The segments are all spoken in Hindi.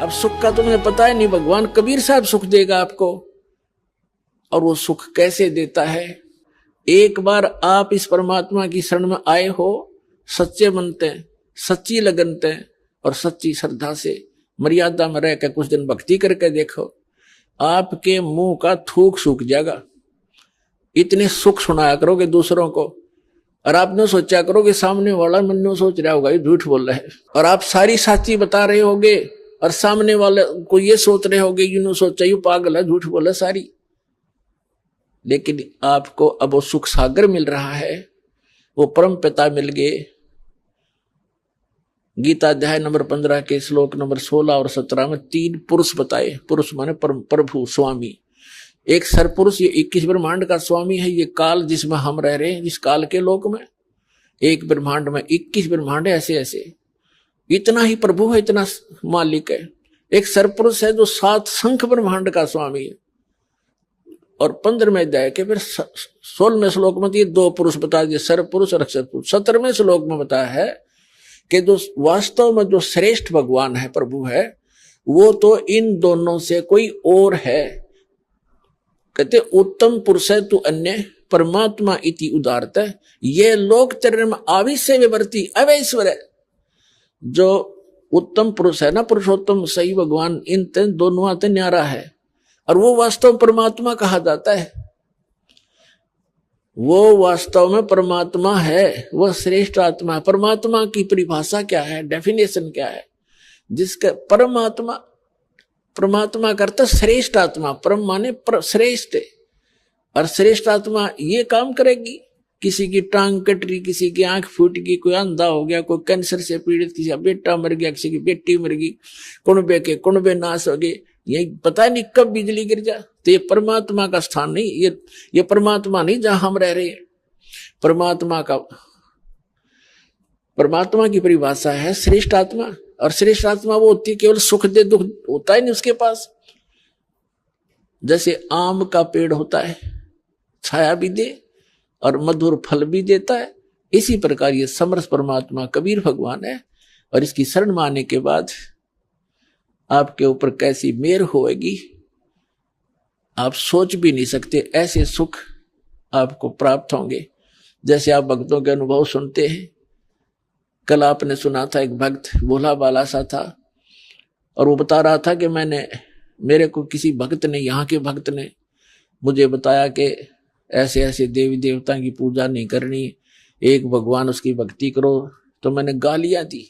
अब सुख का तुम्हें पता है नहीं, भगवान कबीर साहब सुख देगा आपको। और वो सुख कैसे देता है? एक बार आप इस परमात्मा की शरण में आए हो, सच्चे बनते हैं, सच्ची लगनते हैं और सच्ची श्रद्धा से मर्यादा में रह कर कुछ दिन भक्ति करके देखो, आपके मुंह का थूक सूख जाएगा। इतने सुख सुनाया करोगे दूसरों को, और आपने सोचा करो कि सामने वाला मन में सोच रहा होगा ये झूठ बोल रहा है, और आप सारी साची बता रहे होगे और सामने वाले को ये सोच रहे होगे यूं सोचा ये पागल है, झूठ बोला सारी। लेकिन आपको अब वो सुख सागर मिल रहा है, वो परम पिता मिल गए। गीता अध्याय नंबर 15 के श्लोक नंबर 16 और 17 में 3 पुरुष बताए। पुरुष माने प्रभु स्वामी। एक सरपुरुष, ये 21 ब्रह्मांड का स्वामी है, ये काल जिसमें हम रह रहे हैं, जिस काल के लोक में एक ब्रह्मांड में 21 ब्रह्मांड है, ऐसे ऐसे इतना ही प्रभु है, इतना मालिक है। एक सरपुरुष है जो 7 शंख ब्रह्मांड का स्वामी है। और 15वें अध्याय के फिर 16वें श्लोक में ये 2 पुरुष बता दिए, सरपुरुष और अक्षर पुरुष। 17वें श्लोक में बताया है कि जो वास्तव में जो श्रेष्ठ भगवान है, प्रभु है, वो तो इन दोनों से कोई और है। कहते उत्तम पुरुष है तू अन्य परमात्मा इति उदारत, ये लोकचर्य में आविश्य विवर्ती अवैश्वर है। जो उत्तम पुरुष है ना, पुरुषोत्तम सही भगवान, इन दोनों आते न्यारा है, और वो वास्तव परमात्मा कहा जाता है। वो वास्तव में परमात्मा है, वो श्रेष्ठ आत्मा है। परमात्मा की परिभाषा क्या है, डेफिनेशन क्या है? जिसका परमात्मा, परमात्मा करता श्रेष्ठ आत्मा, परम माने श्रेष्ठ, और श्रेष्ठ आत्मा ये काम करेगी। किसी की टांग कट रही, किसी की आंख फूट गई, कोई अंधा हो गया, कोई कैंसर से पीड़ित, किसी का बेटा मर गया, किसी की बेटी मर गई, कुणबे के कुणबे नाश हो गए, यही पता नहीं कब बिजली गिर जा। तो ये परमात्मा का स्थान नहीं, ये परमात्मा नहीं जहां हम रह रहे हैं। परमात्मा की परिभाषा है श्रेष्ठ आत्मा, और श्रेष्ठ आत्मा वो होती है केवल सुख दे, दुख होता ही नहीं उसके पास। जैसे आम का पेड़ होता है, छाया भी दे और मधुर फल भी देता है, इसी प्रकार ये समर्थ परमात्मा कबीर भगवान है। और इसकी शरण में आने के बाद आपके ऊपर कैसी मेहर होएगी आप सोच भी नहीं सकते। ऐसे सुख आपको प्राप्त होंगे जैसे आप भक्तों के अनुभव सुनते हैं। कल आपने सुना था, एक भक्त भोला बाला सा था, और वो बता रहा था कि मेरे को किसी भक्त ने, यहाँ के भक्त ने मुझे बताया कि ऐसे ऐसे देवी देवता की पूजा नहीं करनी, एक भगवान उसकी भक्ति करो। तो मैंने गालियां दी,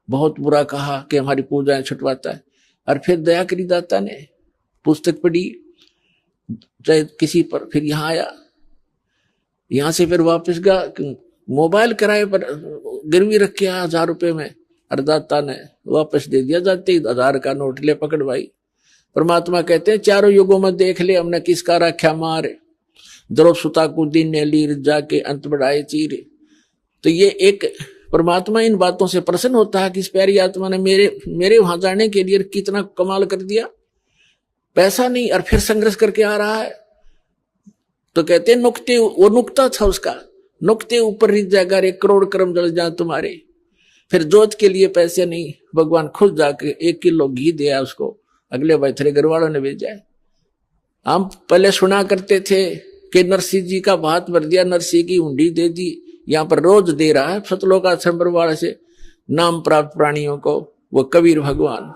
बहुत बुरा कहा कि हमारी पूजाएं छुटवाता है। और फिर दया करी दाता ने पुस्तक पढ़ी, चाहे किसी पर, फिर यहाँ आया, यहाँ से फिर वापस गया, मोबाइल किराए पर गिरवी रख के 1000 रुपये में, और दाता ने वापस दे दिया। जाते ही 1000 का नोट ले पकड़ भाई। परमात्मा कहते हैं चारों युगों में देख ले हमने किसका रखा मार, द्रव सुता को दिन ने लीर जाके अंत बढ़ाए चीर। तो ये एक परमात्मा इन बातों से प्रसन्न होता है कि इस प्यारी आत्मा ने मेरे वहां जाने के लिए कितना कमाल कर दिया, पैसा नहीं और फिर संघर्ष करके आ रहा है। तो कहते हैं नुक्ते, वो नुक्ता था उसका, नुक्ते ऊपर रिझ जाएगा 1 करोड़ कर्म जल जाए तुम्हारे। फिर जोत के लिए पैसे नहीं, भगवान खुद जाके 1 किलो घी दिया उसको, अगले बैठे घर वालों ने भेजा है। हम पहले सुना करते थे कि नरसिंह जी का भात भर दिया, नरसिंह की हुंडी दे दी, यहाँ पर रोज दे रहा है सतलोक आश्रम परवाड़ा से नाम प्राप्त प्राणियों को वो कबीर भगवान।